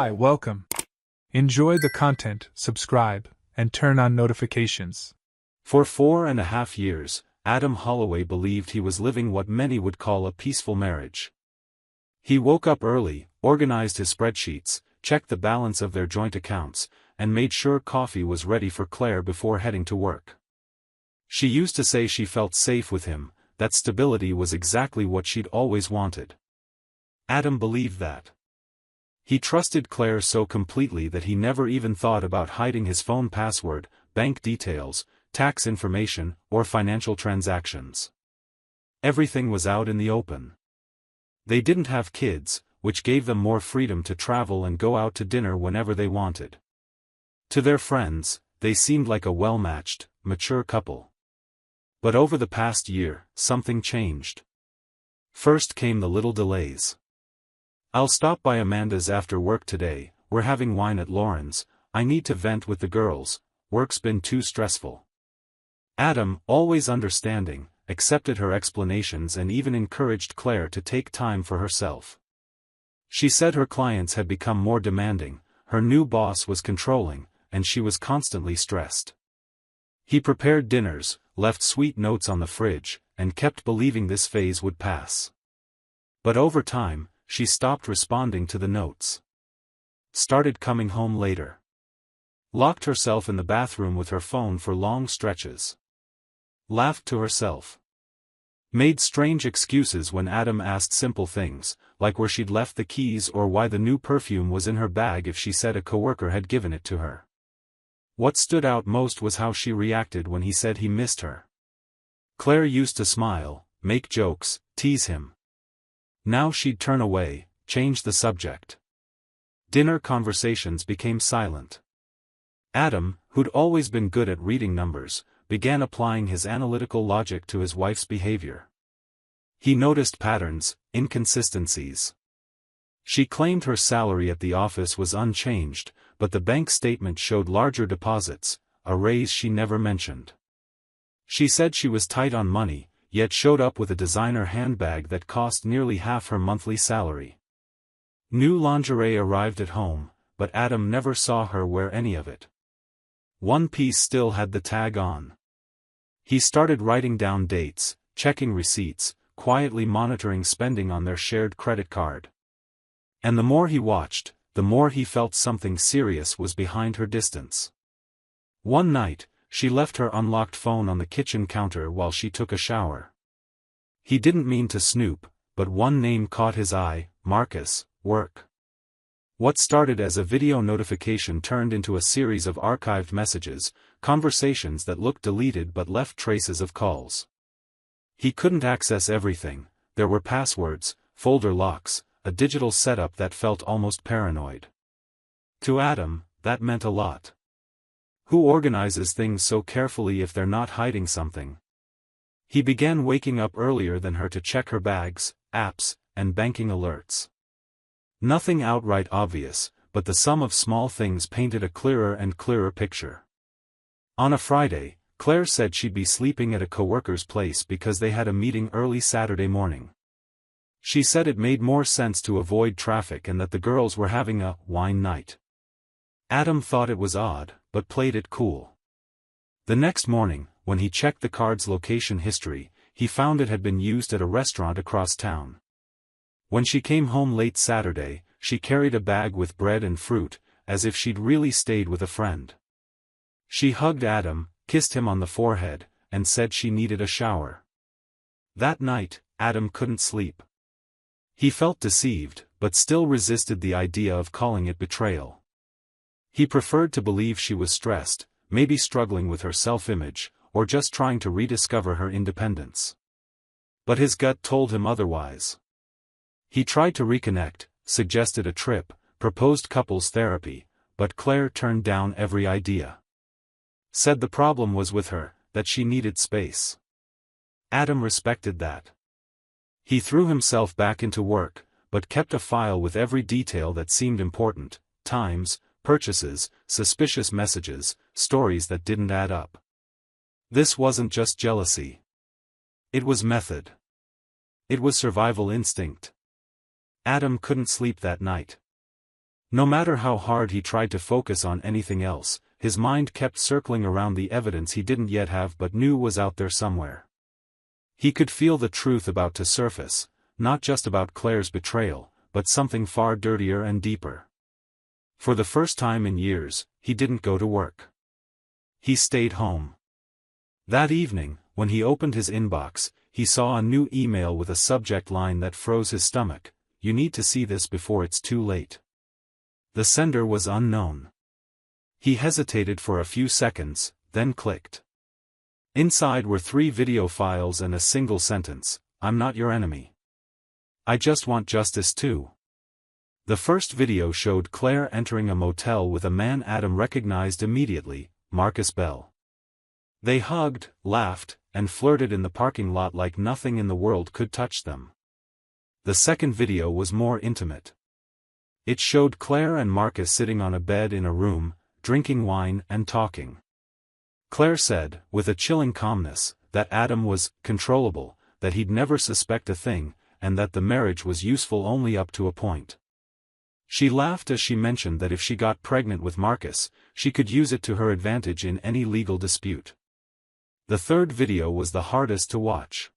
Hi, welcome. Enjoy the content, subscribe, and turn on notifications. For 4.5 years, Adam Holloway believed he was living what many would call a peaceful marriage. He woke up early, organized his spreadsheets, checked the balance of their joint accounts, and made sure coffee was ready for Claire before heading to work. She used to say she felt safe with him, that stability was exactly what she'd always wanted. Adam believed that. He trusted Claire so completely that he never even thought about hiding his phone password, bank details, tax information, or financial transactions. Everything was out in the open. They didn't have kids, which gave them more freedom to travel and go out to dinner whenever they wanted. To their friends, they seemed like a well-matched, mature couple. But over the past year, something changed. First came the little delays. "I'll stop by Amanda's after work today, we're having wine at Lauren's, I need to vent with the girls, work's been too stressful." Adam, always understanding, accepted her explanations and even encouraged Claire to take time for herself. She said her clients had become more demanding, her new boss was controlling, and she was constantly stressed. He prepared dinners, left sweet notes on the fridge, and kept believing this phase would pass. But over time, she stopped responding to the notes. Started coming home later. Locked herself in the bathroom with her phone for long stretches. Laughed to herself. Made strange excuses when Adam asked simple things, like where she'd left the keys or why the new perfume was in her bag if she said a coworker had given it to her. What stood out most was how she reacted when he said he missed her. Claire used to smile, make jokes, tease him. Now she'd turn away, change the subject. Dinner conversations became silent. Adam, who'd always been good at reading numbers, began applying his analytical logic to his wife's behavior. He noticed patterns, inconsistencies. She claimed her salary at the office was unchanged, but the bank statement showed larger deposits, a raise she never mentioned. She said she was tight on money, yet showed up with a designer handbag that cost nearly half her monthly salary. New lingerie arrived at home, but Adam never saw her wear any of it. One piece still had the tag on. He started writing down dates, checking receipts, quietly monitoring spending on their shared credit card. And the more he watched, the more he felt something serious was behind her distance. One night, she left her unlocked phone on the kitchen counter while she took a shower. He didn't mean to snoop, but one name caught his eye, Marcus, work. What started as a video notification turned into a series of archived messages, conversations that looked deleted but left traces of calls. He couldn't access everything, there were passwords, folder locks, a digital setup that felt almost paranoid. To Adam, that meant a lot. Who organizes things so carefully if they're not hiding something? He began waking up earlier than her to check her bags, apps, and banking alerts. Nothing outright obvious, but the sum of small things painted a clearer and clearer picture. On a Friday, Claire said she'd be sleeping at a coworker's place because they had a meeting early Saturday morning. She said it made more sense to avoid traffic and that the girls were having a wine night. Adam thought it was odd, but played it cool. The next morning, when he checked the card's location history, he found it had been used at a restaurant across town. When she came home late Saturday, she carried a bag with bread and fruit, as if she'd really stayed with a friend. She hugged Adam, kissed him on the forehead, and said she needed a shower. That night, Adam couldn't sleep. He felt deceived, but still resisted the idea of calling it betrayal. He preferred to believe she was stressed, maybe struggling with her self-image, or just trying to rediscover her independence. But his gut told him otherwise. He tried to reconnect, suggested a trip, proposed couples therapy, but Claire turned down every idea. Said the problem was with her, that she needed space. Adam respected that. He threw himself back into work, but kept a file with every detail that seemed important, times, purchases, suspicious messages, stories that didn't add up. This wasn't just jealousy. It was method. It was survival instinct. Adam couldn't sleep that night. No matter how hard he tried to focus on anything else, his mind kept circling around the evidence he didn't yet have but knew was out there somewhere. He could feel the truth about to surface, not just about Claire's betrayal, but something far dirtier and deeper. For the first time in years, he didn't go to work. He stayed home. That evening, when he opened his inbox, he saw a new email with a subject line that froze his stomach: "You need to see this before it's too late." The sender was unknown. He hesitated for a few seconds, then clicked. Inside were 3 video files and a single sentence: "I'm not your enemy. I just want justice too." The first video showed Claire entering a motel with a man Adam recognized immediately, Marcus Bell. They hugged, laughed, and flirted in the parking lot like nothing in the world could touch them. The second video was more intimate. It showed Claire and Marcus sitting on a bed in a room, drinking wine and talking. Claire said, with a chilling calmness, that Adam was controllable, that he'd never suspect a thing, and that the marriage was useful only up to a point. She laughed as she mentioned that if she got pregnant with Marcus, she could use it to her advantage in any legal dispute. The third video was the hardest to watch.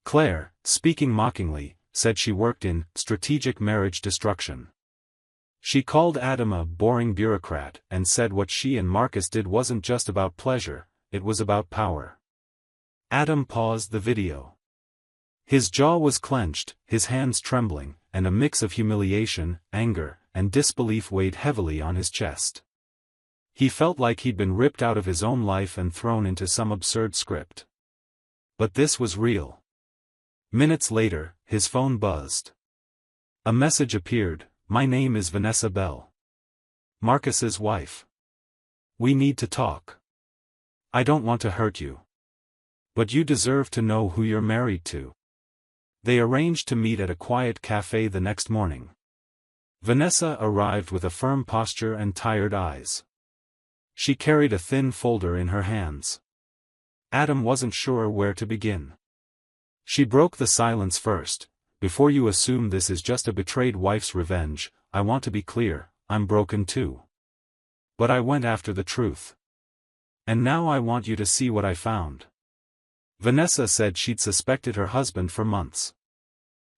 Claire, speaking mockingly, said she worked in strategic marriage destruction. She called Adam a boring bureaucrat and said what she and Marcus did wasn't just about pleasure, it was about power. Adam paused the video. His jaw was clenched, his hands trembling, and a mix of humiliation, anger, and disbelief weighed heavily on his chest. He felt like he'd been ripped out of his own life and thrown into some absurd script. But this was real. Minutes later, his phone buzzed. A message appeared: "My name is Vanessa Bell. Marcus's wife. We need to talk. I don't want to hurt you. But you deserve to know who you're married to." They arranged to meet at a quiet cafe the next morning. Vanessa arrived with a firm posture and tired eyes. She carried a thin folder in her hands. Adam wasn't sure where to begin. She broke the silence first. "Before you assume this is just a betrayed wife's revenge, I want to be clear, I'm broken too. But I went after the truth. And now I want you to see what I found." Vanessa said she'd suspected her husband for months.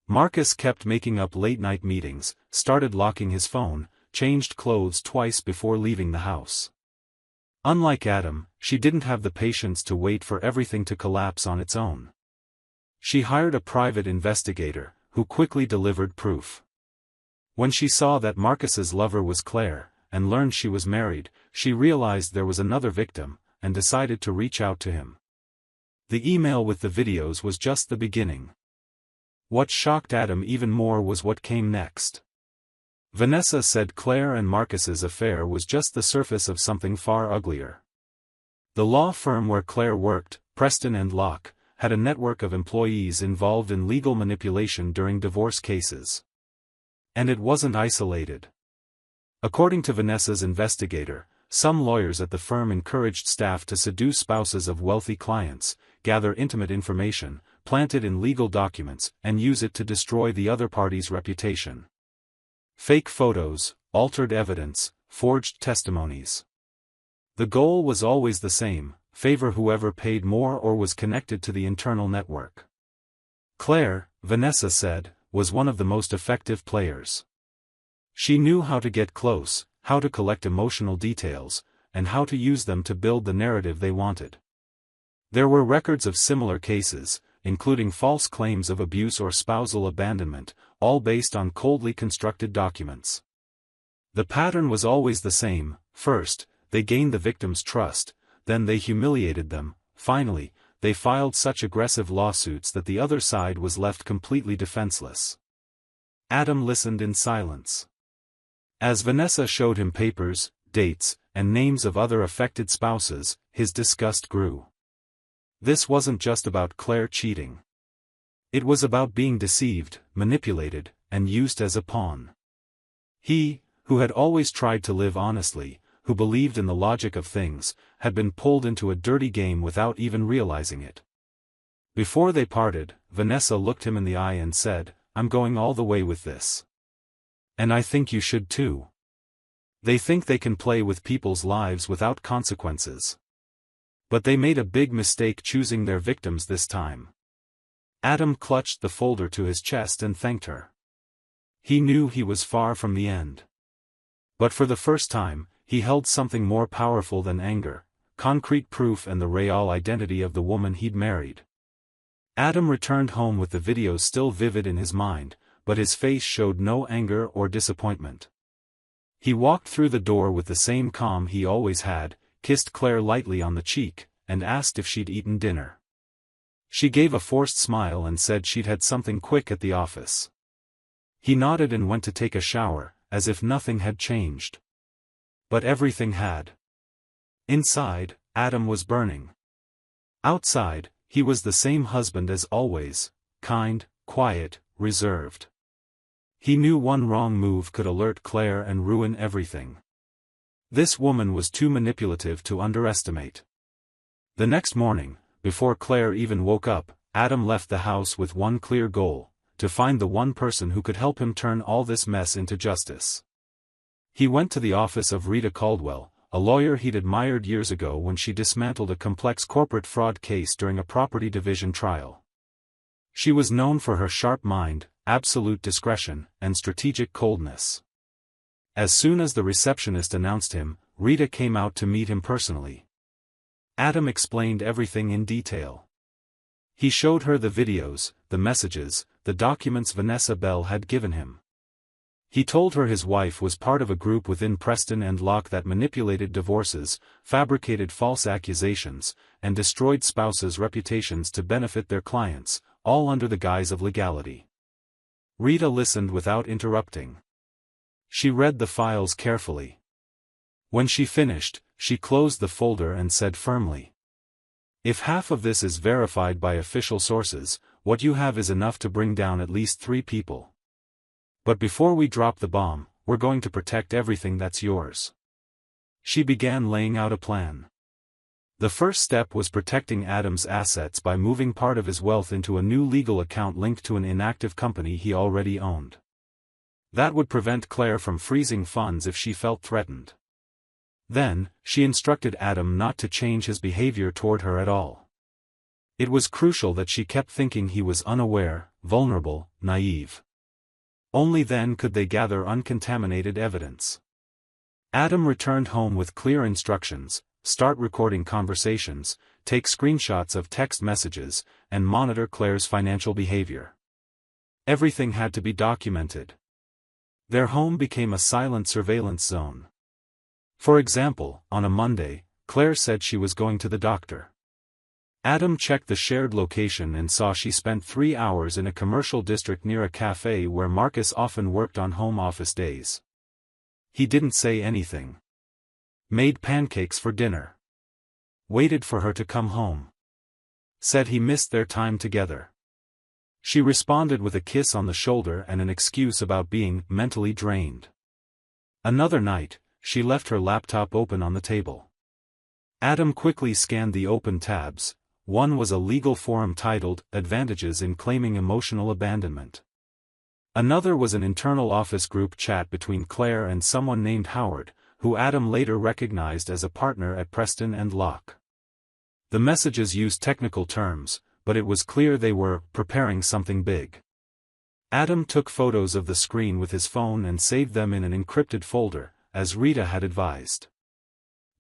Marcus kept making up late-night meetings, started locking his phone, changed clothes twice before leaving the house. Unlike Adam, she didn't have the patience to wait for everything to collapse on its own. She hired a private investigator, who quickly delivered proof. When she saw that Marcus's lover was Claire, and learned she was married, she realized there was another victim, and decided to reach out to him. The email with the videos was just the beginning. What shocked Adam even more was what came next. Vanessa said Claire and Marcus's affair was just the surface of something far uglier. The law firm where Claire worked, Preston & Locke, had a network of employees involved in legal manipulation during divorce cases. And it wasn't isolated. According to Vanessa's investigator, some lawyers at the firm encouraged staff to seduce spouses of wealthy clients, gather intimate information, plant it in legal documents, and use it to destroy the other party's reputation. Fake photos, altered evidence, forged testimonies. The goal was always the same: favor whoever paid more or was connected to the internal network. Claire, Vanessa said, was one of the most effective players. She knew how to get close, how to collect emotional details, and how to use them to build the narrative they wanted. There were records of similar cases, including false claims of abuse or spousal abandonment, all based on coldly constructed documents. The pattern was always the same: first, they gained the victim's trust, then they humiliated them, finally, they filed such aggressive lawsuits that the other side was left completely defenseless. Adam listened in silence. As Vanessa showed him papers, dates, and names of other affected spouses, his disgust grew. This wasn't just about Claire cheating. It was about being deceived, manipulated, and used as a pawn. He, who had always tried to live honestly, who believed in the logic of things, had been pulled into a dirty game without even realizing it. Before they parted, Vanessa looked him in the eye and said, "I'm going all the way with this. And I think you should too." They think they can play with people's lives without consequences. But they made a big mistake choosing their victims this time. Adam clutched the folder to his chest and thanked her. He knew he was far from the end. But for the first time, he held something more powerful than anger, concrete proof and the real identity of the woman he'd married. Adam returned home with the videos still vivid in his mind, but his face showed no anger or disappointment. He walked through the door with the same calm he always had, kissed Claire lightly on the cheek, and asked if she'd eaten dinner. She gave a forced smile and said she'd had something quick at the office. He nodded and went to take a shower, as if nothing had changed. But everything had. Inside, Adam was burning. Outside, he was the same husband as always, kind, quiet, reserved. He knew one wrong move could alert Claire and ruin everything. This woman was too manipulative to underestimate. The next morning, before Claire even woke up, Adam left the house with one clear goal: to find the one person who could help him turn all this mess into justice. He went to the office of Rita Caldwell, a lawyer he'd admired years ago when she dismantled a complex corporate fraud case during a property division trial. She was known for her sharp mind, absolute discretion, and strategic coldness. As soon as the receptionist announced him, Rita came out to meet him personally. Adam explained everything in detail. He showed her the videos, the messages, the documents Vanessa Bell had given him. He told her his wife was part of a group within Preston and Locke that manipulated divorces, fabricated false accusations, and destroyed spouses' reputations to benefit their clients, all under the guise of legality. Rita listened without interrupting. She read the files carefully. When she finished, she closed the folder and said firmly, "If half of this is verified by official sources, what you have is enough to bring down at least 3 people. But before we drop the bomb, we're going to protect everything that's yours." She began laying out a plan. The first step was protecting Adam's assets by moving part of his wealth into a new legal account linked to an inactive company he already owned. That would prevent Claire from freezing funds if she felt threatened. Then, she instructed Adam not to change his behavior toward her at all. It was crucial that she kept thinking he was unaware, vulnerable, naive. Only then could they gather uncontaminated evidence. Adam returned home with clear instructions: start recording conversations, take screenshots of text messages, and monitor Claire's financial behavior. Everything had to be documented. Their home became a silent surveillance zone. For example, on a Monday, Claire said she was going to the doctor. Adam checked the shared location and saw she spent 3 hours in a commercial district near a cafe where Marcus often worked on home office days. He didn't say anything. Made pancakes for dinner. Waited for her to come home. Said he missed their time together. She responded with a kiss on the shoulder and an excuse about being mentally drained. Another night, she left her laptop open on the table. Adam quickly scanned the open tabs. One was a legal forum titled, "Advantages in Claiming Emotional Abandonment." Another was an internal office group chat between Claire and someone named Howard, who Adam later recognized as a partner at Preston and Locke. The messages used technical terms, but it was clear they were preparing something big. Adam took photos of the screen with his phone and saved them in an encrypted folder, as Rita had advised.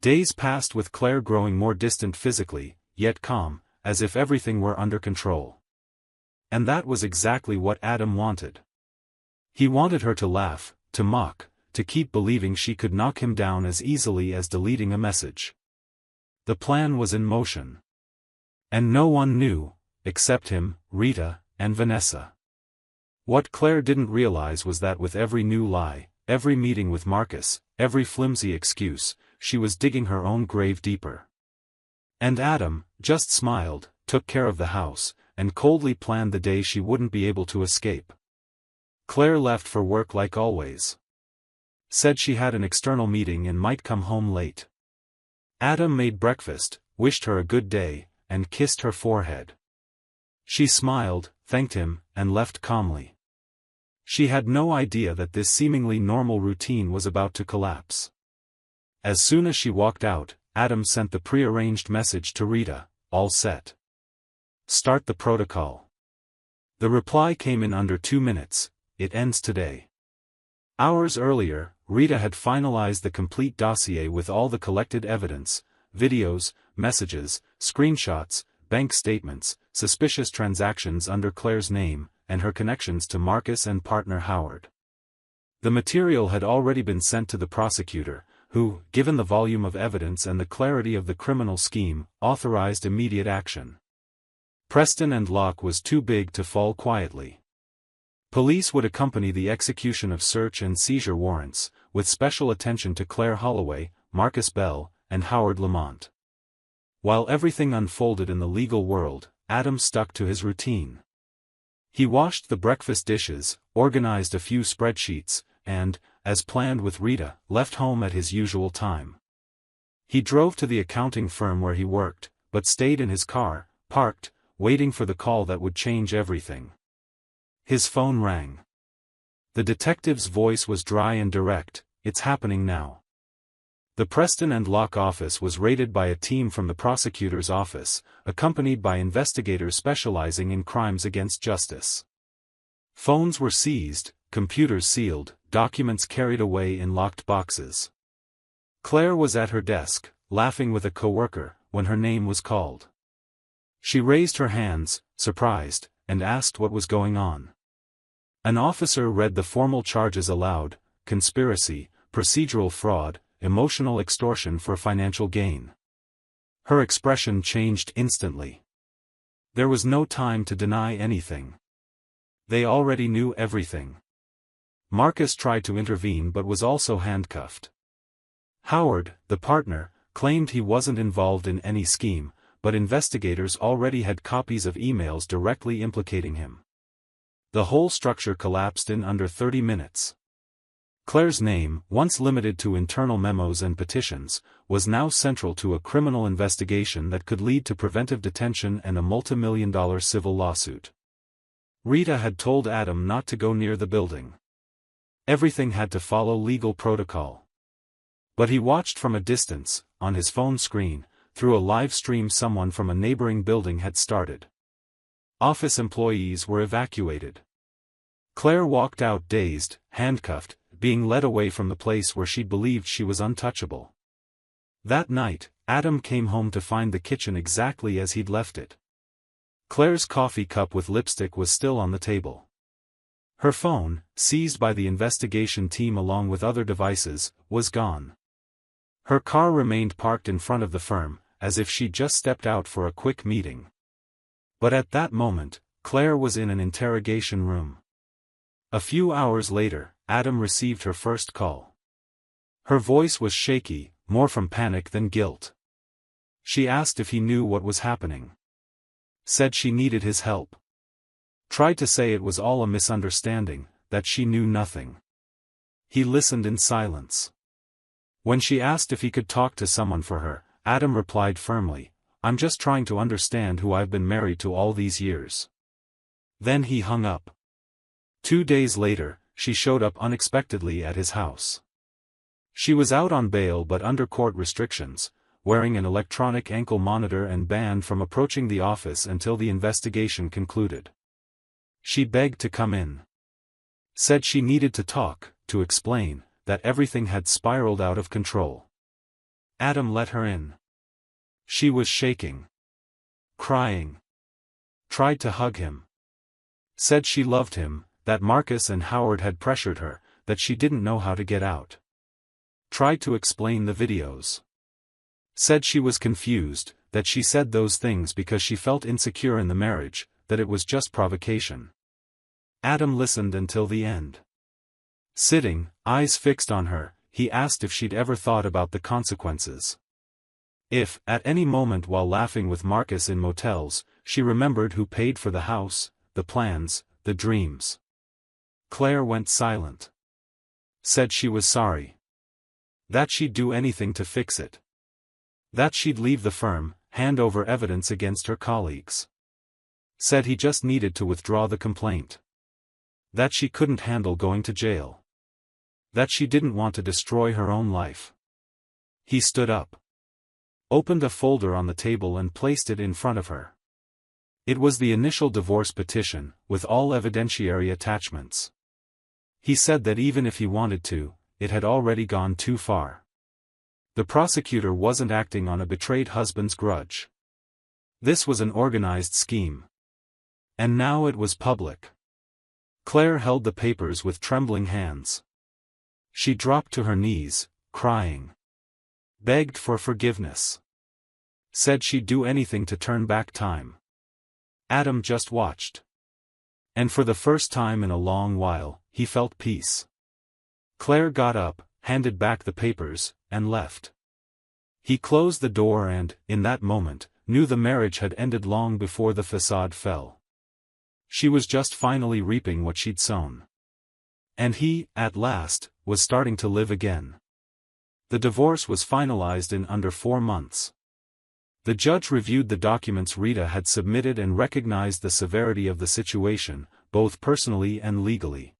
Days passed with Claire growing more distant physically, yet calm, as if everything were under control. And that was exactly what Adam wanted. He wanted her to laugh, to mock, to keep believing she could knock him down as easily as deleting a message. The plan was in motion. And no one knew, except him, Rita, and Vanessa. What Claire didn't realize was that with every new lie, every meeting with Marcus, every flimsy excuse, she was digging her own grave deeper. And Adam just smiled, took care of the house, and coldly planned the day she wouldn't be able to escape. Claire left for work like always. Said she had an external meeting and might come home late. Adam made breakfast, wished her a good day, and kissed her forehead. She smiled, thanked him, and left calmly. She had no idea that this seemingly normal routine was about to collapse. As soon as she walked out, Adam sent the pre-arranged message to Rita, "All set. Start the protocol." The reply came in under 2 minutes, "It ends today." Hours earlier, Rita had finalized the complete dossier with all the collected evidence, videos, messages, screenshots, bank statements, suspicious transactions under Claire's name, and her connections to Marcus and partner Howard. The material had already been sent to the prosecutor, who, given the volume of evidence and the clarity of the criminal scheme, authorized immediate action. Preston and Locke was too big to fall quietly. Police would accompany the execution of search and seizure warrants, with special attention to Claire Holloway, Marcus Bell, and Howard Lamont. While everything unfolded in the legal world, Adam stuck to his routine. He washed the breakfast dishes, organized a few spreadsheets, and, as planned with Rita, left home at his usual time. He drove to the accounting firm where he worked, but stayed in his car, parked, waiting for the call that would change everything. His phone rang. The detective's voice was dry and direct, "It's happening now." The Preston and Locke office was raided by a team from the prosecutor's office, accompanied by investigators specializing in crimes against justice. Phones were seized, computers sealed, documents carried away in locked boxes. Claire was at her desk, laughing with a coworker, when her name was called. She raised her hands, surprised, and asked what was going on. An officer read the formal charges aloud: conspiracy, procedural fraud, emotional extortion for financial gain. Her expression changed instantly. There was no time to deny anything. They already knew everything. Marcus tried to intervene but was also handcuffed. Howard, the partner, claimed he wasn't involved in any scheme, but investigators already had copies of emails directly implicating him. The whole structure collapsed in under 30 minutes. Claire's name, once limited to internal memos and petitions, was now central to a criminal investigation that could lead to preventive detention and a multi-million-dollar civil lawsuit. Rita had told Adam not to go near the building. Everything had to follow legal protocol. But he watched from a distance, on his phone screen, through a live stream someone from a neighboring building had started. Office employees were evacuated. Claire walked out dazed, handcuffed, being led away from the place where she'd believed she was untouchable. That night, Adam came home to find the kitchen exactly as he'd left it. Claire's coffee cup with lipstick was still on the table. Her phone, seized by the investigation team along with other devices, was gone. Her car remained parked in front of the firm, as if she'd just stepped out for a quick meeting. But at that moment, Claire was in an interrogation room. A few hours later, Adam received her first call. Her voice was shaky, more from panic than guilt. She asked if he knew what was happening. Said she needed his help. Tried to say it was all a misunderstanding, that she knew nothing. He listened in silence. When she asked if he could talk to someone for her, Adam replied firmly, "I'm just trying to understand who I've been married to all these years." Then he hung up. 2 days later, she showed up unexpectedly at his house. She was out on bail but under court restrictions, wearing an electronic ankle monitor and banned from approaching the office until the investigation concluded. She begged to come in. Said she needed to talk, to explain, that everything had spiraled out of control. Adam let her in. She was shaking. Crying. Tried to hug him. Said she loved him, that Marcus and Howard had pressured her, that she didn't know how to get out. Tried to explain the videos. Said she was confused, that she said those things because she felt insecure in the marriage, that it was just provocation. Adam listened until the end. Sitting, eyes fixed on her, he asked if she'd ever thought about the consequences. If, at any moment while laughing with Marcus in motels, she remembered who paid for the house, the plans, the dreams. Claire went silent. Said she was sorry. That she'd do anything to fix it. That she'd leave the firm, hand over evidence against her colleagues. Said he just needed to withdraw the complaint. That she couldn't handle going to jail. That she didn't want to destroy her own life. He stood up, opened a folder on the table and placed it in front of her. It was the initial divorce petition, with all evidentiary attachments. He said that even if he wanted to, it had already gone too far. The prosecutor wasn't acting on a betrayed husband's grudge. This was an organized scheme. And now it was public. Claire held the papers with trembling hands. She dropped to her knees, crying. Begged for forgiveness. Said she'd do anything to turn back time. Adam just watched. And for the first time in a long while, he felt peace. Claire got up, handed back the papers, and left. He closed the door and, in that moment, knew the marriage had ended long before the facade fell. She was just finally reaping what she'd sown. And he, at last, was starting to live again. The divorce was finalized in under 4 months. The judge reviewed the documents Rita had submitted and recognized the severity of the situation, both personally and legally.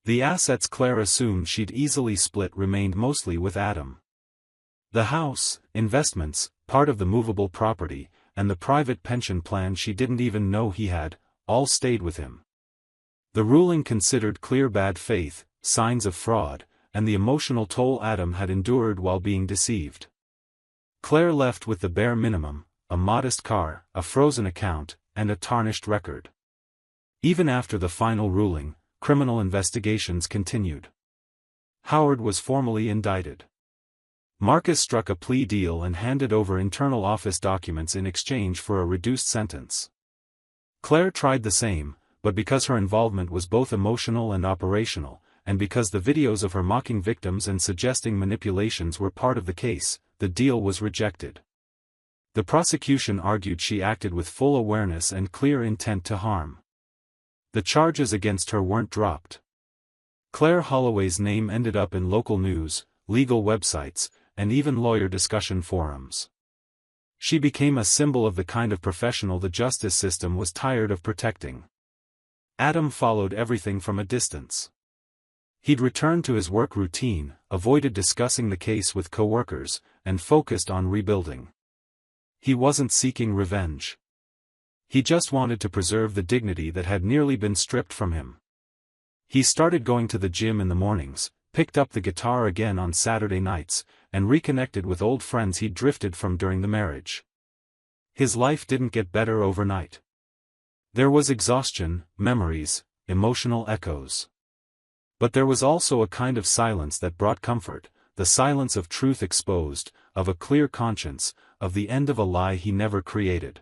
The assets Claire assumed she'd easily split remained mostly with Adam. The house, investments, part of the movable property, and the private pension plan she didn't even know he had, all stayed with him. The ruling considered clear bad faith, signs of fraud, and the emotional toll Adam had endured while being deceived. Claire left with the bare minimum, a modest car, a frozen account, and a tarnished record. Even after the final ruling, criminal investigations continued. Howard was formally indicted. Marcus struck a plea deal and handed over internal office documents in exchange for a reduced sentence. Claire tried the same, but because her involvement was both emotional and operational, and because the videos of her mocking victims and suggesting manipulations were part of the case, the deal was rejected. The prosecution argued she acted with full awareness and clear intent to harm. The charges against her weren't dropped. Claire Holloway's name ended up in local news, legal websites, and even lawyer discussion forums. She became a symbol of the kind of professional the justice system was tired of protecting. Adam followed everything from a distance. He'd returned to his work routine, avoided discussing the case with coworkers, and focused on rebuilding. He wasn't seeking revenge. He just wanted to preserve the dignity that had nearly been stripped from him. He started going to the gym in the mornings, picked up the guitar again on Saturday nights, and reconnected with old friends he'd drifted from during the marriage. His life didn't get better overnight. There was exhaustion, memories, emotional echoes. But there was also a kind of silence that brought comfort, the silence of truth exposed, of a clear conscience, of the end of a lie he never created.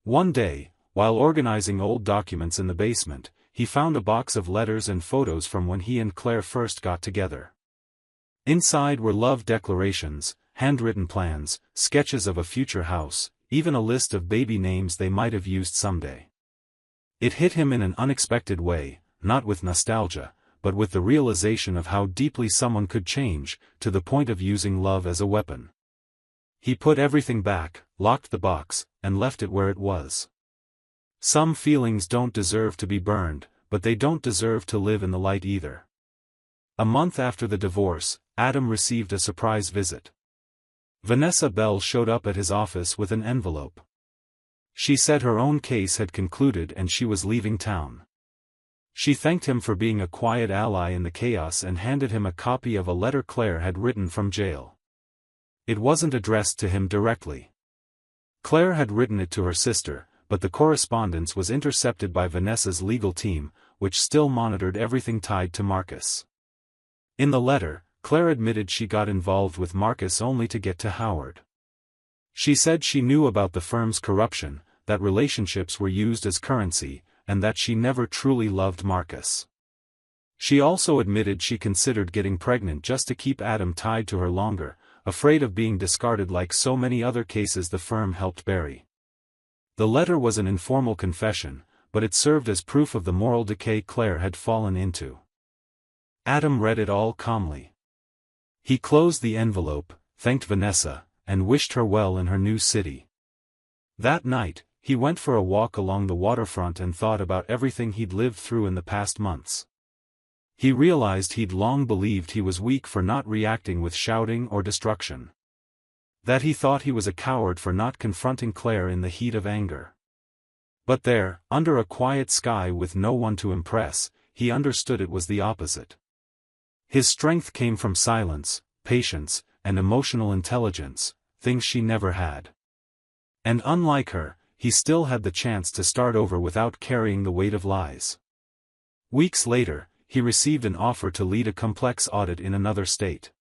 One day, while organizing old documents in the basement, he found a box of letters and photos from when he and Claire first got together. Inside were love declarations, handwritten plans, sketches of a future house, even a list of baby names they might have used someday. It hit him in an unexpected way, not with nostalgia, but with the realization of how deeply someone could change, to the point of using love as a weapon. He put everything back, locked the box, and left it where it was. Some feelings don't deserve to be burned, but they don't deserve to live in the light either. A month after the divorce, Adam received a surprise visit. Vanessa Bell showed up at his office with an envelope. She said her own case had concluded and she was leaving town. She thanked him for being a quiet ally in the chaos and handed him a copy of a letter Claire had written from jail. It wasn't addressed to him directly. Claire had written it to her sister, but the correspondence was intercepted by Vanessa's legal team, which still monitored everything tied to Marcus. In the letter, Claire admitted she got involved with Marcus only to get to Howard. She said she knew about the firm's corruption, that relationships were used as currency, and that she never truly loved Marcus. She also admitted she considered getting pregnant just to keep Adam tied to her longer, afraid of being discarded like so many other cases the firm helped bury. The letter was an informal confession, but it served as proof of the moral decay Claire had fallen into. Adam read it all calmly. He closed the envelope, thanked Vanessa, and wished her well in her new city. That night, he went for a walk along the waterfront and thought about everything he'd lived through in the past months. He realized he'd long believed he was weak for not reacting with shouting or destruction. That he thought he was a coward for not confronting Claire in the heat of anger. But there, under a quiet sky with no one to impress, he understood it was the opposite. His strength came from silence, patience, and emotional intelligence, things she never had. And unlike her, he still had the chance to start over without carrying the weight of lies. Weeks later, he received an offer to lead a complex audit in another state.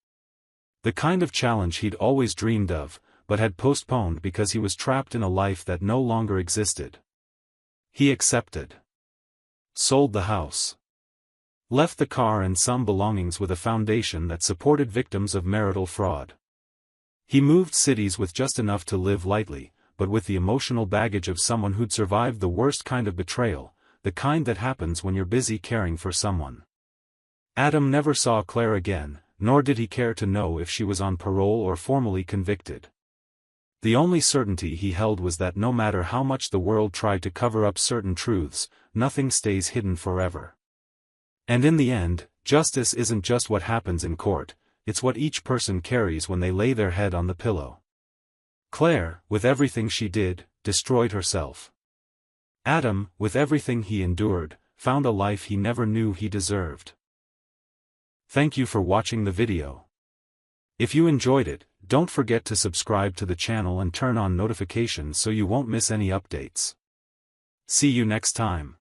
The kind of challenge he'd always dreamed of, but had postponed because he was trapped in a life that no longer existed. He accepted. Sold the house. Left the car and some belongings with a foundation that supported victims of marital fraud. He moved cities with just enough to live lightly, but with the emotional baggage of someone who'd survived the worst kind of betrayal, the kind that happens when you're busy caring for someone. Adam never saw Claire again, nor did he care to know if she was on parole or formally convicted. The only certainty he held was that no matter how much the world tried to cover up certain truths, nothing stays hidden forever. And in the end, justice isn't just what happens in court, it's what each person carries when they lay their head on the pillow. Claire, with everything she did, destroyed herself. Adam, with everything he endured, found a life he never knew he deserved. Thank you for watching the video. If you enjoyed it, don't forget to subscribe to the channel and turn on notifications so you won't miss any updates. See you next time.